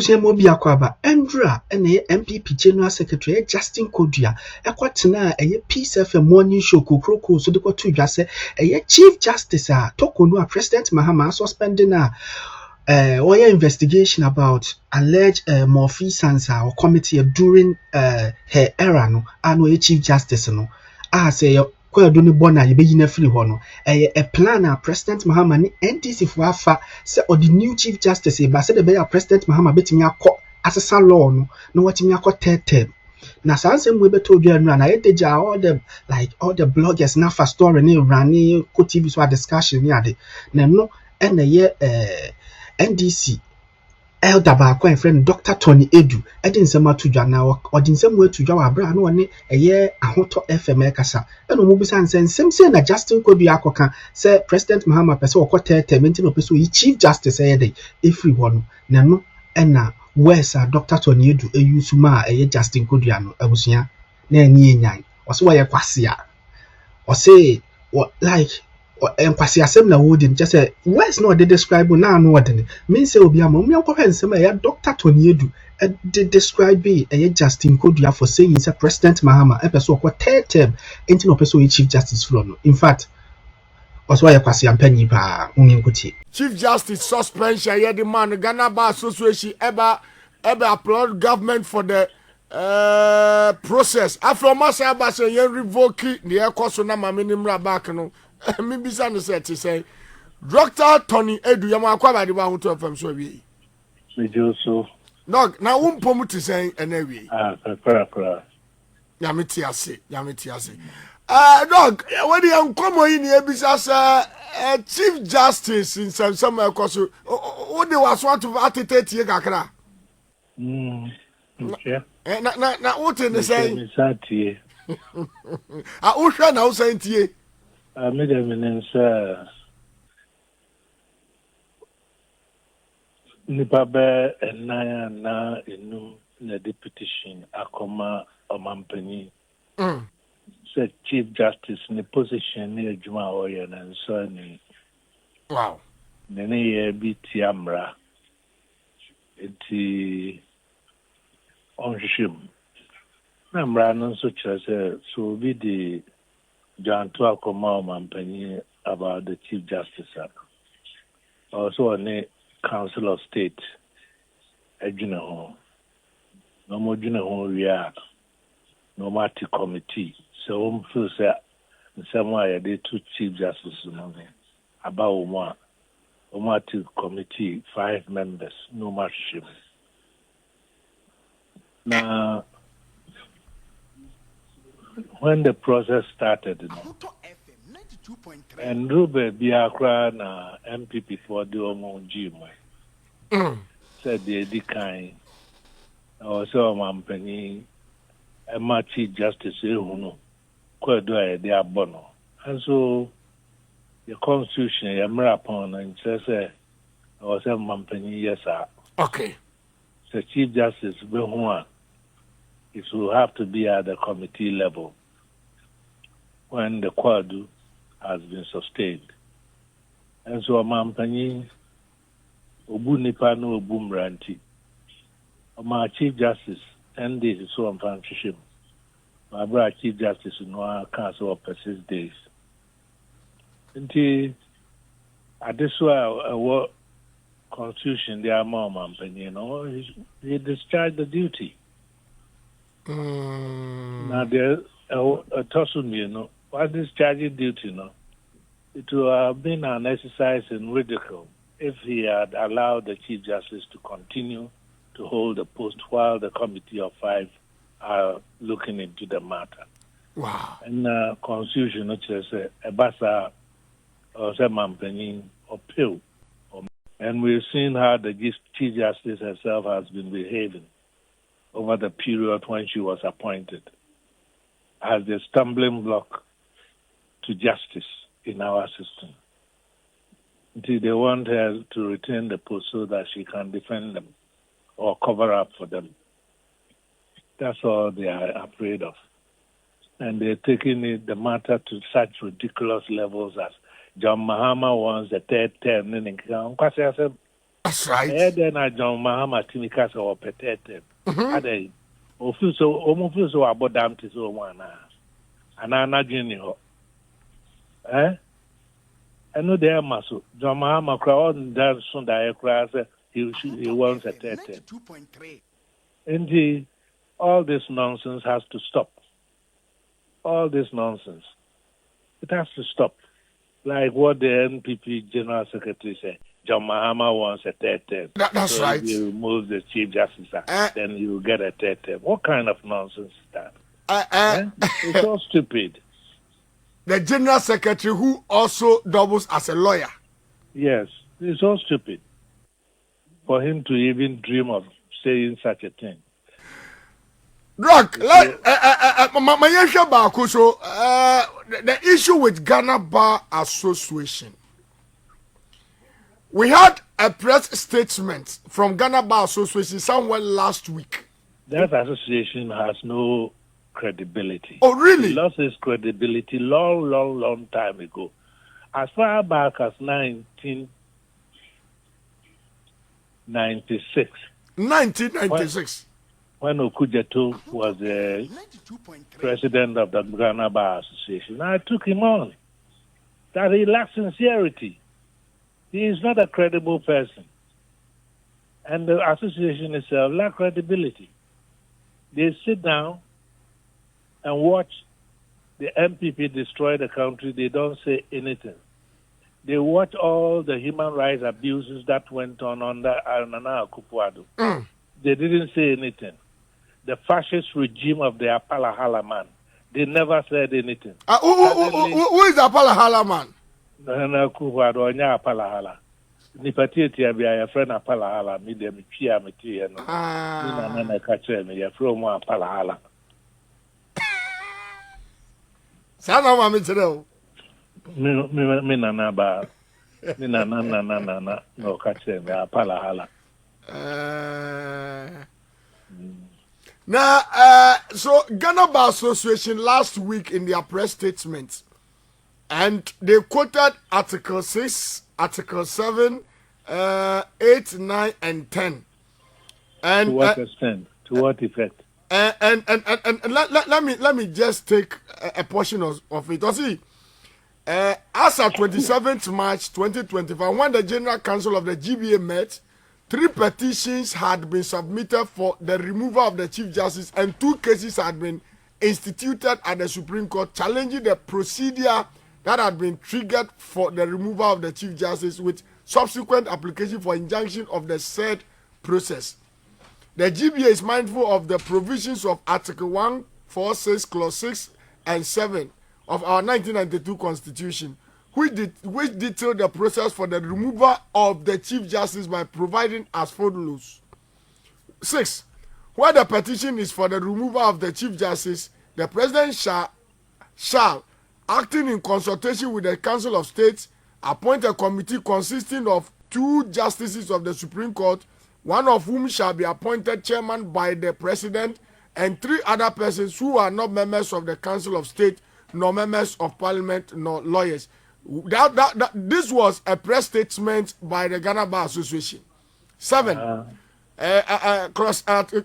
Mobi Akwaba, Andra, and a MPP General Secretary Justin Kodua, a quatina, a piece of a morning show, Kukroko, so the two just a Chief Justice, Tokonua, President Mahama, suspending oil investigation about alleged malfeasance or committee during her era, no, and no Chief Justice, no, say kwa doni bona yebeyina free ho no a plan a President Mahama ni NDC for afa say or the new Chief Justice ba say the be President Mahama betimi akọ asesa law no na watimi akọ term na sansem we beto dwa no na yedeja all the bloggers na fa story ni rani ko TV so a discussion ni ade na no na ye NDC elder ba kwa friend Dr. Tony Aidoo edin nsema tudwa na odin nsema tudwa wa bra na one eye ahoto FM kasa eno mu bisa nsem se na Justin Kodua akoka say President Mahama pese okota terminti no pese yi Chief Justice eye every one na no na wesa Dr. Tony Aidoo eyusu ma eye Justin Kodua no abusua na eni enyan ose wo ye kwase a ose like Nkwasiasem na wodin just say words no dey describe na no odin mean say obi am me enko nsem ya Dr. Tony Aidoo dey describe Justin Kodua for saying say President Mahama e person ko term enti no person Chief Justice floor no in fact also ya kwase ampanyi pa unyenkotie Chief Justice suspension ye the man Ghana Bar Association ever applaud government for the process after masa ba say ye revoke the ekoso na mamenimra back no me bisa no say Dr. Tony Aidoo yama akwaba de ba ho to fam so wi me joso no na umpom ti say enawi kra ya meti ase dog when you come in here bisa say Chief Justice in some ekoso o de was want to attitude ye kakra okay na what in say me satie o hwa na o say tie me dem nensa nipa be enaya na enu na deputation akoma omampani say Chief Justice ni position ni adwuma oye na nso ni wow nene ye bi tiamra enti onhwehwem na mra no nso kyerɛ so bi di Janto akoma omampani about the Chief Justice also on the Council of State adwuna ho no mo dwuna ho wia no mati committee so feel say somewhere they two Chief Justices no about mati committee 5 members no match now when the process started, and Rube Biakra na MPP for the Omo Jim said the decline also Mampany and Chief Justice Huno Kodua de Abono. And so the Constitution, Yamra upon and says, I was a Mampany, yes, sir. Okay. So Chief Justice Behua. It will have to be at the committee level when the Kodua has been sustained. And so Mampany Obu Nipano Obu Mranti. My Chief Justice, and this is so unfantastic. My brother Chief Justice no council of persist days. Until at this way constitution there are more Mampany, he discharged the duty. Now there a tossum, what discharging duty, it would have been an exercise in ridicule if he had allowed the Chief Justice to continue to hold the post while the committee of 5 are looking into the matter. Wow. And constitution, which is a basa or some Mampany appeal. And we've seen how the Chief Justice herself has been behaving over the period when she was appointed as the stumbling block to justice in our system. Until they want her to retain the post so that she can defend them or cover up for them. That's all they are afraid of. And they're taking the matter to such ridiculous levels as John Mahama wants the 3rd term in Nkwasiasem That's right. Then I John Mahama Timikas or Petete. Ade, feel so about damn to so one. And I'm not junior. I know they are muscle. John Mahama crowd and dance on the aircraft. He wants a tete. Indeed, all this nonsense has to stop. All this nonsense. It has to stop. Like what the NPP General Secretary said. John Mahama wants a third term. That's so right. If you remove the Chief Justice, then you get a third term. What kind of nonsense is that? It's so stupid. The General Secretary who also doubles as a lawyer. Yes, it's so stupid for him to even dream of saying such a thing. Rock, the issue with Ghana Bar Association. We had a press statement from Ghana Bar Association somewhere last week. That association has no credibility. Oh, really? It lost its credibility long time ago. As far back as 1996. 1996. When Okujeto was the president of the Ghana Bar Association, I took him on. That he lacks sincerity. He is not a credible person. And the association itself lacks credibility. They sit down and watch the MPP destroy the country. They don't say anything. They watch all the human rights abuses that went on under Nana Akufo-Addo. They didn't say anything. The fascist regime of the Apalahala man, they never said anything. Who is the Apalahala man? Nana Akufo-Addo, Onya Apalahala. Nipati a friend Apalahala, me dem chia me tia no. Nana kache me from Apalahala. Sana mama chero. Me nana ba. Me nana no kache me Apalahala. Now, so Ghana Bar Association last week in their press statement, and they quoted Article 6, Article 7, 8, 9, and 10. And to what extent? To what effect? And let me just take a portion of it. See, as of 27th March 2025, when the General Council of the GBA met, 3 petitions had been submitted for the removal of the Chief Justice, and 2 cases had been instituted at the Supreme Court challenging the procedure that had been triggered for the removal of the Chief Justice with subsequent application for injunction of the said process. The GBA is mindful of the provisions of Article 146, Clause 6 and 7 of our 1992 Constitution, which detail the process for the removal of the Chief Justice by providing as follows. 6. Where the petition is for the removal of the Chief Justice, the President shall, acting in consultation with the Council of State, appoint a committee consisting of 2 justices of the Supreme Court, one of whom shall be appointed chairman by the President, and 3 other persons who are not members of the Council of State, nor members of Parliament, nor lawyers. This was a press statement by the Ghana Bar Association. 7.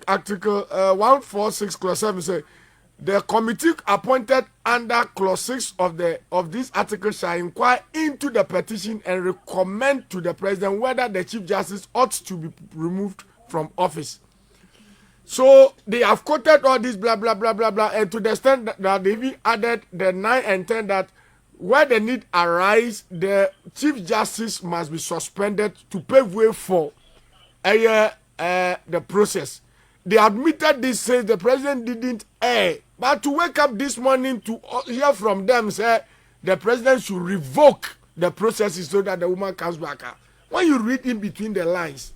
Article 146, Clause 7 says, the committee appointed under Clause 6 of this article shall inquire into the petition and recommend to the President whether the Chief Justice ought to be removed from office. So they have quoted all this blah blah blah blah blah, and to the extent that they even added the 9 and 10 that where the need arise, the Chief Justice must be suspended to pave way for the process. They admitted this, says the President didn't err. But to wake up this morning to hear from them, say the President should revoke the processes so that the woman comes back. When you read in between the lines,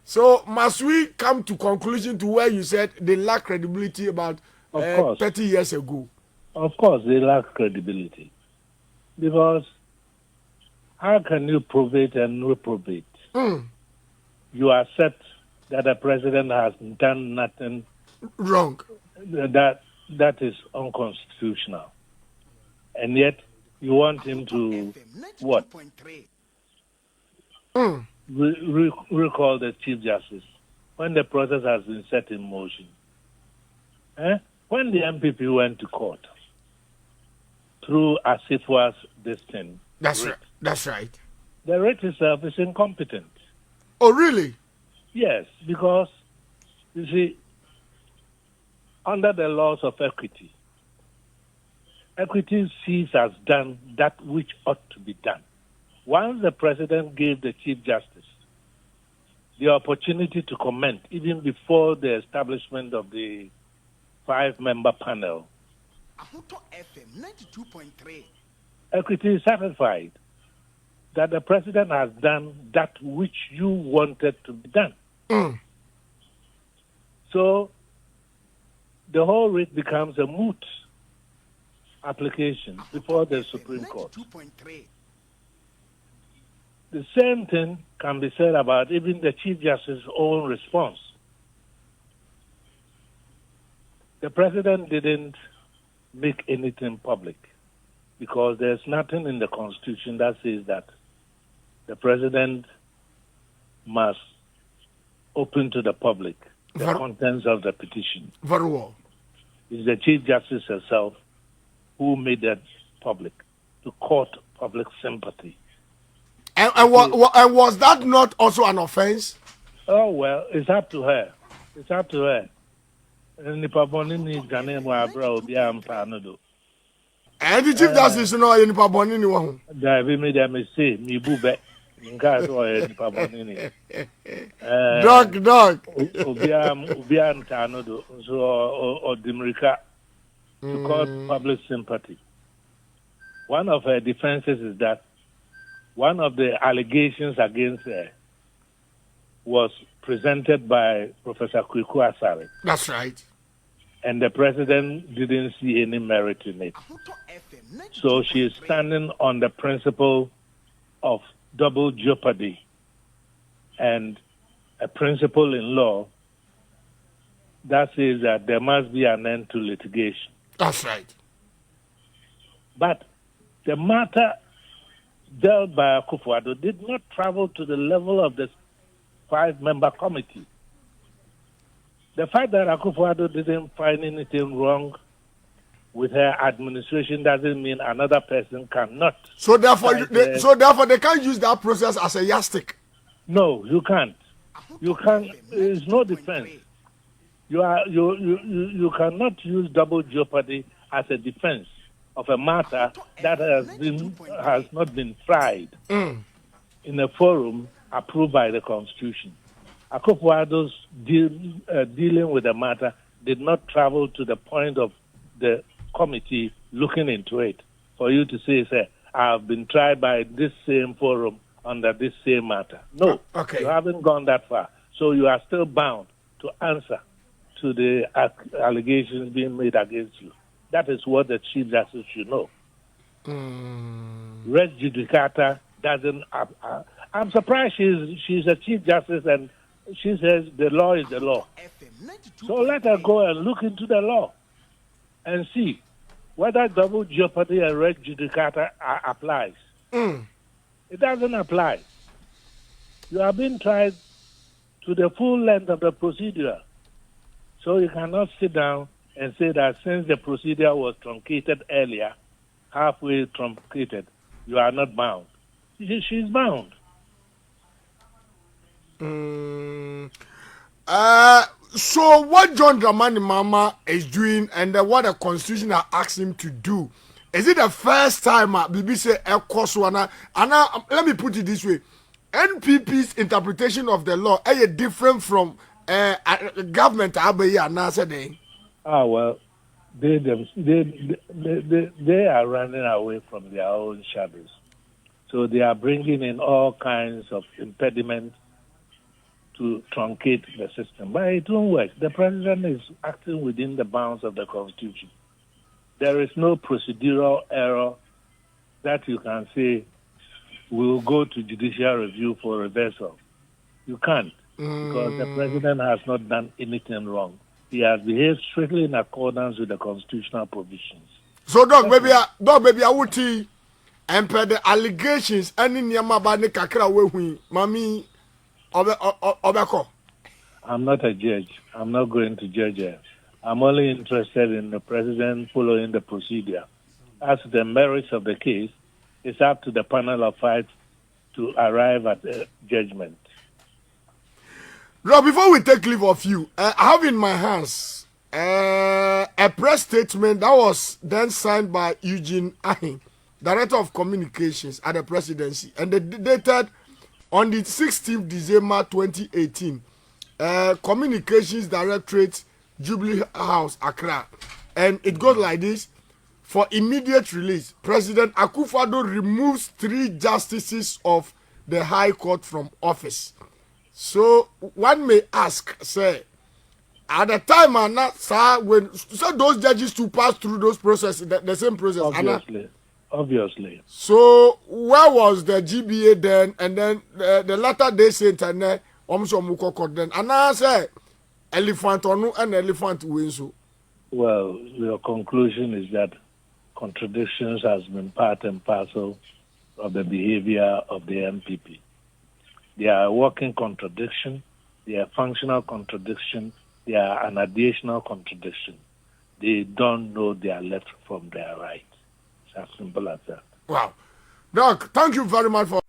so must we come to conclusion to where you said they lack credibility about 30 years ago? Of course, they lack credibility. Because how can you probate and reprobate? You accept that the President has done nothing wrong. That is unconstitutional. And yet you want him to what? recall the Chief Justice when the process has been set in motion. When the MPP went to court through as it was this thing. That's right. That's right. The writ itself is incompetent. Oh, really? Yes, because, you see, under the laws of equity, equity sees as done that which ought to be done. Once the president gave the Chief Justice the opportunity to comment, even before the establishment of the 5-member panel, equity is satisfied that the president has done that which you wanted to be done. So the whole writ becomes a moot application before the Supreme Court. The same thing can be said about even the Chief Justice's own response. The president didn't make anything public because there's nothing in the Constitution that says that the president must open to the public the contents of the petition. Very well. It's the Chief Justice herself who made that public to court public sympathy. And was that not also an offense? Oh, well, it's up to her. It's up to her. And the Chief Justice no any paboni ni wo. Davi me dem say me bube. Nka so any paboni ni. Dog. Obia ntano do so odimrika to cause public sympathy. One of her defenses is that one of the allegations against her was presented by Professor Kodua. That's right. And the president didn't see any merit in it. So she is standing on the principle of double jeopardy and a principle in law that says that there must be an end to litigation. That's right. But the matter dealt by Akufo-Addo did not travel to the level of the 5-member committee. The fact that Akufo-Addo didn't find anything wrong with her administration doesn't mean another person cannot. So therefore, they can't use that process as a yardstick. No, you can't. You can't. There is no defense. You cannot use double jeopardy as a defense of a matter that has not been tried in a forum approved by the Constitution. Akufo-Addo's dealing with the matter did not travel to the point of the committee looking into it for you to say, I've been tried by this same forum under this same matter. No, okay. You haven't gone that far. So you are still bound to answer to the allegations being made against you. That is what the Chief Justice should know. Res judicata doesn't... I'm surprised she's a Chief Justice and she says the law is the law. So let her go and look into the law and see whether double jeopardy and res judicata applies. It doesn't apply. You are being tried to the full length of the procedure. So you cannot sit down and say that since the procedure was truncated earlier, halfway truncated, you are not bound. She's bound. So what John Dramani Mama is doing and what the Constitution has asked him to do, is it the first time BBC Ekoswana? And let me put it this way: NPP's interpretation of the law is different from government. Well, they are running away from their own shadows, so they are bringing in all kinds of impediments to truncate the system. But it won't work. The president is acting within the bounds of the Constitution. There is no procedural error that you can say will go to judicial review for reversal. You can't, because the president has not done anything wrong. He has behaved strictly in accordance with the constitutional provisions. So, maybe I would and the allegations and in Yamabane Kakra we mami Obeko. I'm not a judge. I'm not going to judge her. I'm only interested in the president following the procedure. As to the merits of the case, it's up to the panel of five to arrive at a judgment. Now, before we take leave of you, I have in my hands a press statement that was then signed by Eugene Ahin, Director of Communications at the Presidency, and they dated on the 16th December 2018. Communications Directorate, Jubilee House, Accra. And it goes like this. For immediate release, President Akufo-Addo removes 3 justices of the High Court from office. So one may ask, say, at the time, when those judges to pass through those processes, the same process. Obviously. So where was the GBA then? And then the latter day saint and then then and I say elephant or no and elephant wins. Well, your conclusion is that contradictions has been part and parcel of the behavior of the MPP. They are a working contradiction, they are functional contradiction, they are an additional contradiction. They don't know their left from their right. It's as simple as that. Wow. Doc, thank you very much for